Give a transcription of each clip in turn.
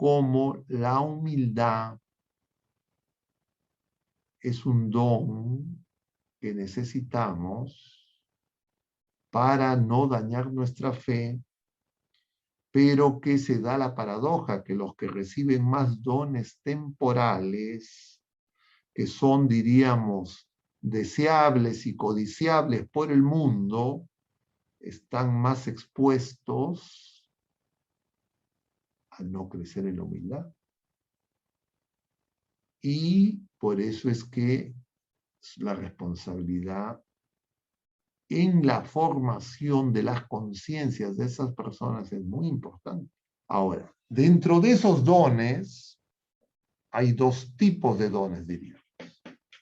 cómo la humildad es un don que necesitamos para no dañar nuestra fe, pero que se da la paradoja que los que reciben más dones temporales, que son, diríamos, deseables y codiciables por el mundo, están más expuestos a no crecer en la humildad. Y por eso es que la responsabilidad en la formación de las conciencias de esas personas es muy importante. Ahora, dentro de esos dones, hay dos tipos de dones, diría.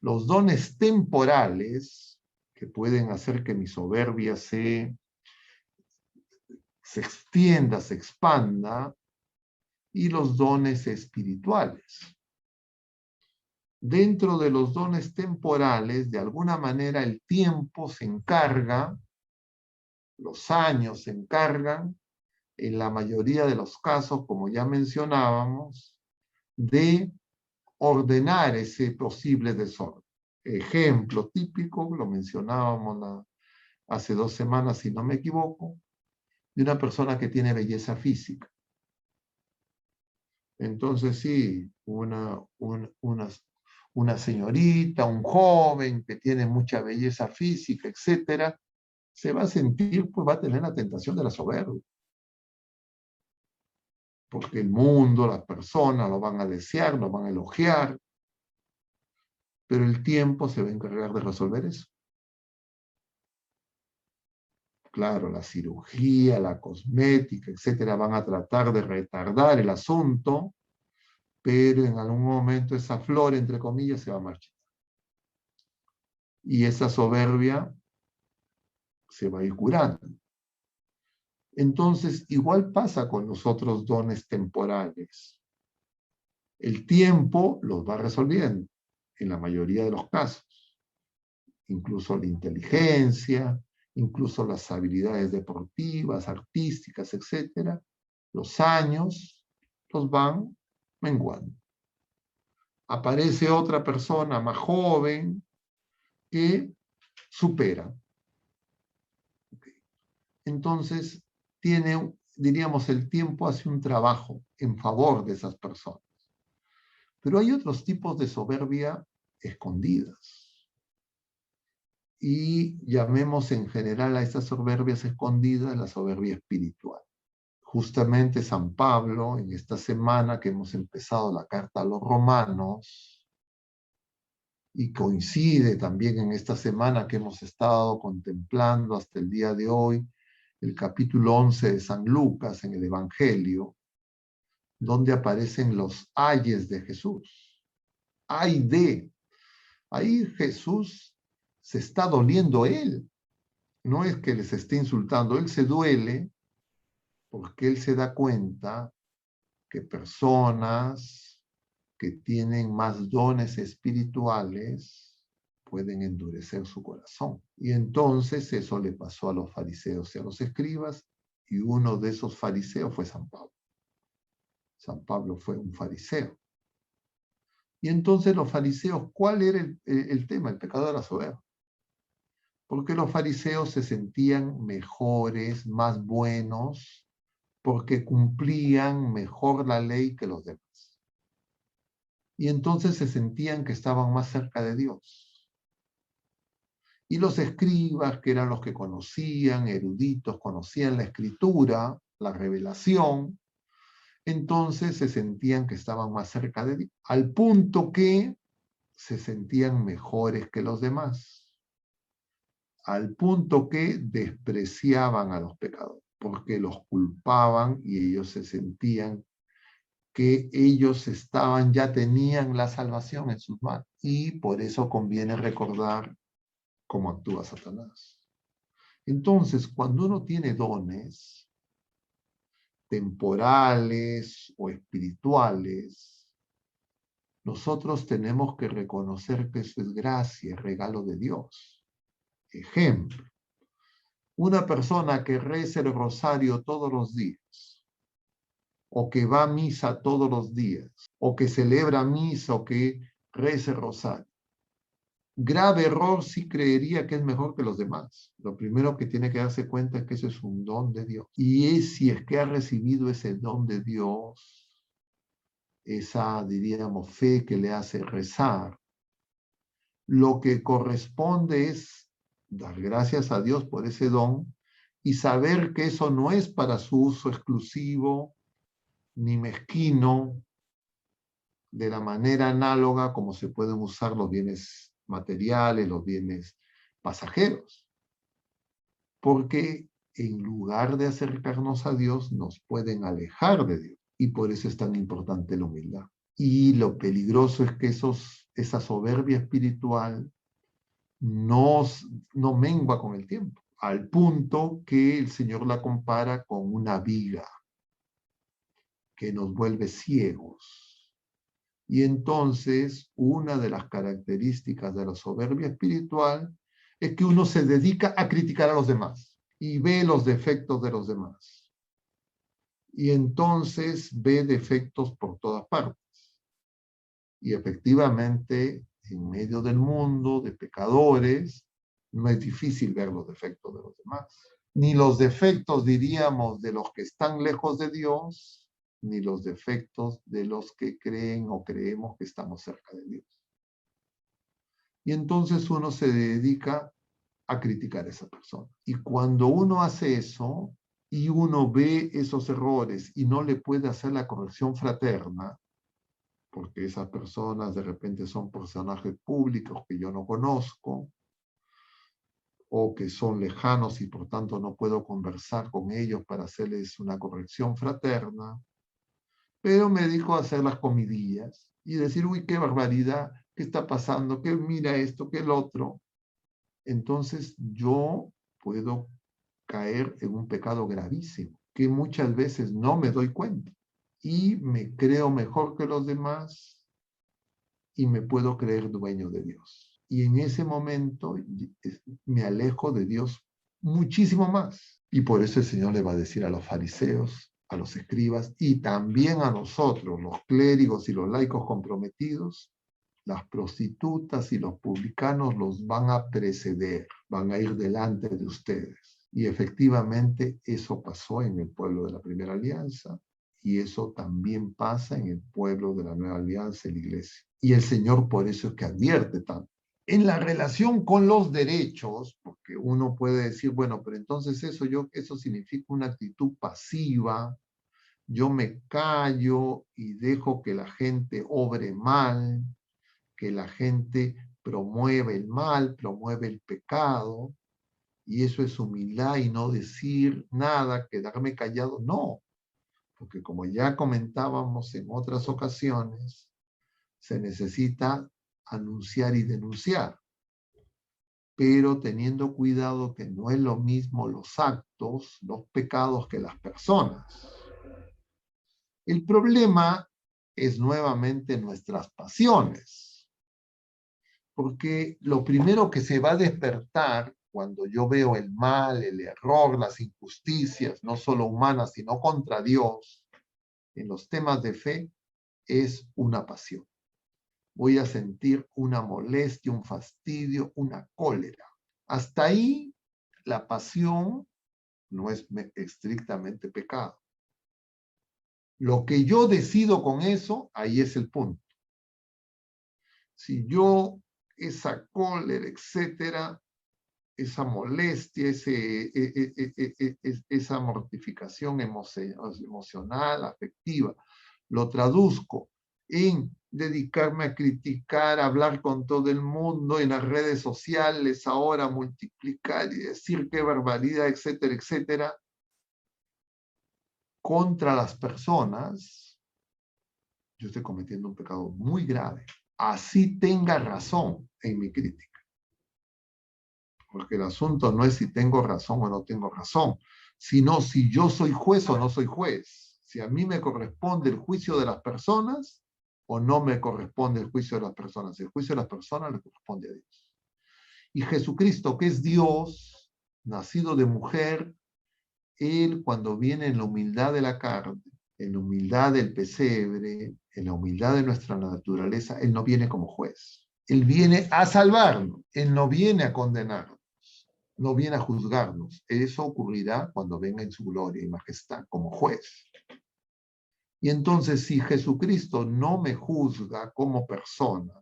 Los dones temporales, que pueden hacer que mi soberbia se extienda, se expanda, y los dones espirituales. Dentro de los dones temporales, de alguna manera el tiempo se encarga, los años se encargan, en la mayoría de los casos, como ya mencionábamos, de ordenar ese posible desorden. Ejemplo típico, lo mencionábamos hace 2 semanas, si no me equivoco, de una persona que tiene belleza física. Entonces sí, una señorita, un joven que tiene mucha belleza física, etcétera, se va a sentir, pues va a tener la tentación de la soberbia. Porque el mundo, las personas lo van a desear, lo van a elogiar, pero el tiempo se va a encargar de resolver eso. Claro, la cirugía, la cosmética, etcétera, van a tratar de retardar el asunto, pero en algún momento esa flor, entre comillas, se va a marchar. Y esa soberbia se va a ir curando. Entonces, igual pasa con los otros dones temporales. El tiempo los va resolviendo, en la mayoría de los casos. Incluso la inteligencia, incluso las habilidades deportivas, artísticas, etcétera. Los años los van menguando. Aparece otra persona más joven que supera. Entonces, diríamos, el tiempo hace un trabajo en favor de esas personas. Pero hay otros tipos de soberbia escondidas. Y llamemos en general a estas soberbias escondidas la soberbia espiritual. Justamente San Pablo, en esta semana que hemos empezado la carta a los romanos, y coincide también en esta semana que hemos estado contemplando hasta el día de hoy, el capítulo 11 de San Lucas en el Evangelio, donde aparecen los ayes de Jesús. Ay de. Ahí Jesús se está doliendo él. No es que les esté insultando, él se duele porque él se da cuenta que personas que tienen más dones espirituales pueden endurecer su corazón. Y entonces eso le pasó a los fariseos y a los escribas, y uno de esos fariseos fue San Pablo. San Pablo fue un fariseo. Y entonces los fariseos, ¿cuál era el tema? El pecado de la soberbia. Porque los fariseos se sentían mejores, más buenos, porque cumplían mejor la ley que los demás. Y entonces se sentían que estaban más cerca de Dios. Y los escribas, que eran los que conocían, eruditos, conocían la escritura, la revelación, entonces se sentían que estaban más cerca de Dios, al punto que se sentían mejores que los demás, al punto que despreciaban a los pecadores, porque los culpaban y ellos se sentían que ellos ya tenían la salvación en sus manos. Y por eso conviene recordar cómo actúa Satanás. Entonces, cuando uno tiene dones temporales o espirituales, nosotros tenemos que reconocer que eso es gracia, regalo de Dios. Ejemplo, una persona que reza el rosario todos los días, o que va a misa todos los días, o que celebra misa, o que reza el rosario. Grave error si creería que es mejor que los demás. Lo primero que tiene que darse cuenta es que eso es un don de Dios. Y si es que ha recibido ese don de Dios, esa, diríamos, fe que le hace rezar, lo que corresponde es dar gracias a Dios por ese don y saber que eso no es para su uso exclusivo ni mezquino, de la manera análoga como se pueden usar los bienes materiales, los bienes pasajeros. Porque en lugar de acercarnos a Dios, nos pueden alejar de Dios. Y por eso es tan importante la humildad. Y lo peligroso es que esa soberbia espiritual no mengua con el tiempo, al punto que el Señor la compara con una viga que nos vuelve ciegos. Y entonces, una de las características de la soberbia espiritual es que uno se dedica a criticar a los demás y ve los defectos de los demás. Y entonces ve defectos por todas partes. Y efectivamente, en medio del mundo de pecadores, no es difícil ver los defectos de los demás. Ni los defectos, diríamos, de los que están lejos de Dios, ni los defectos de los que creen o creemos que estamos cerca de Dios. Y entonces uno se dedica a criticar a esa persona. Y cuando uno hace eso y uno ve esos errores y no le puede hacer la corrección fraterna, porque esas personas de repente son personajes públicos que yo no conozco, o que son lejanos y por tanto no puedo conversar con ellos para hacerles una corrección fraterna, pero me dedico a hacer las comidillas y decir, uy, qué barbaridad, qué está pasando, qué mira esto, qué el otro. Entonces yo puedo caer en un pecado gravísimo, que muchas veces no me doy cuenta y me creo mejor que los demás y me puedo creer dueño de Dios. Y en ese momento me alejo de Dios muchísimo más. Y por eso el Señor le va a decir a los fariseos, a los escribas y también a nosotros, los clérigos y los laicos comprometidos, las prostitutas y los publicanos los van a preceder, van a ir delante de ustedes. Y efectivamente eso pasó en el pueblo de la Primera Alianza y eso también pasa en el pueblo de la Nueva Alianza, en la Iglesia. Y el Señor por eso es que advierte tanto. En la relación con los derechos, porque uno puede decir, bueno, pero entonces eso significa una actitud pasiva, yo me callo y dejo que la gente obre mal, que la gente promueve el mal, promueve el pecado, y eso es humildad y no decir nada, quedarme callado. No, porque como ya comentábamos en otras ocasiones, se necesita anunciar y denunciar, pero teniendo cuidado que no es lo mismo los actos, los pecados que las personas. El problema es nuevamente nuestras pasiones, porque lo primero que se va a despertar cuando yo veo el mal, el error, las injusticias, no solo humanas, sino contra Dios, en los temas de fe, es una pasión. Voy a sentir una molestia, un fastidio, una cólera. Hasta ahí, la pasión no es estrictamente pecado. Lo que yo decido con eso, ahí es el punto. Si yo, esa cólera, etcétera, esa molestia, esa mortificación emocional, afectiva, lo traduzco en dedicarme a criticar, a hablar con todo el mundo en las redes sociales, ahora multiplicar y decir qué barbaridad, etcétera, etcétera, contra las personas, yo estoy cometiendo un pecado muy grave. Así tenga razón en mi crítica. Porque el asunto no es si tengo razón o no tengo razón, sino si yo soy juez o no soy juez. Si a mí me corresponde el juicio de las personas o no me corresponde el juicio de las personas. El juicio de las personas le corresponde a Dios. Y Jesucristo, que es Dios, nacido de mujer, Él cuando viene en la humildad de la carne, En la humildad del pesebre, en la humildad de nuestra naturaleza, Él no viene como juez. Él viene a salvarnos. Él no viene a condenarnos. No viene a juzgarnos. Eso ocurrirá cuando venga en su gloria y majestad como juez. Y entonces, si Jesucristo no me juzga como persona,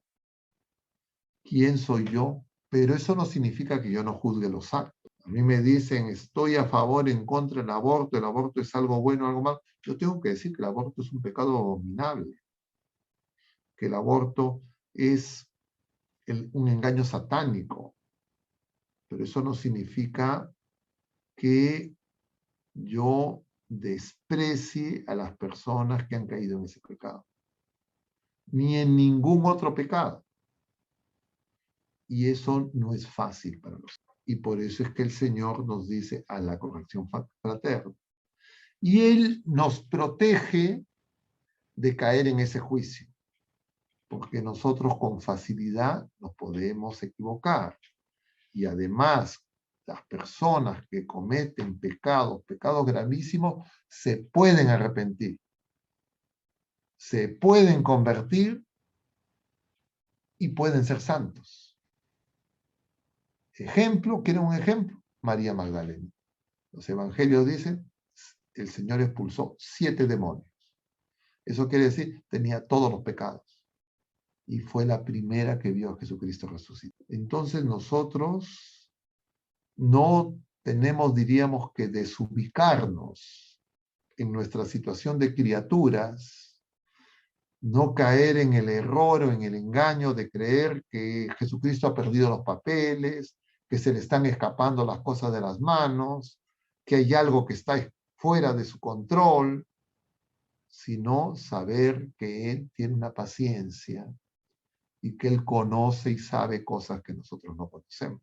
¿quién soy yo? Pero eso no significa que yo no juzgue los actos. A mí me dicen, estoy a favor, en contra del aborto, el aborto es algo bueno, algo malo. Yo tengo que decir que el aborto es un pecado abominable, que el aborto es un engaño satánico, pero eso no significa que yo desprecie a las personas que han caído en ese pecado, ni en ningún otro pecado. Y eso no es fácil para nosotros. Y por eso es que el Señor nos dice a la corrección fraterna. Y Él nos protege de caer en ese juicio, porque nosotros con facilidad nos podemos equivocar. Y además, las personas que cometen pecados, pecados gravísimos, se pueden arrepentir, se pueden convertir y pueden ser santos. Ejemplo, ¿quieren un ejemplo? María Magdalena. Los evangelios dicen, el Señor expulsó 7 demonios. Eso quiere decir, tenía todos los pecados. Y fue la primera que vio a Jesucristo resucitar. Entonces nosotros no tenemos, diríamos, que desubicarnos en nuestra situación de criaturas, no caer en el error o en el engaño de creer que Jesucristo ha perdido los papeles, que se le están escapando las cosas de las manos, que hay algo que está fuera de su control, sino saber que Él tiene una paciencia y que Él conoce y sabe cosas que nosotros no conocemos.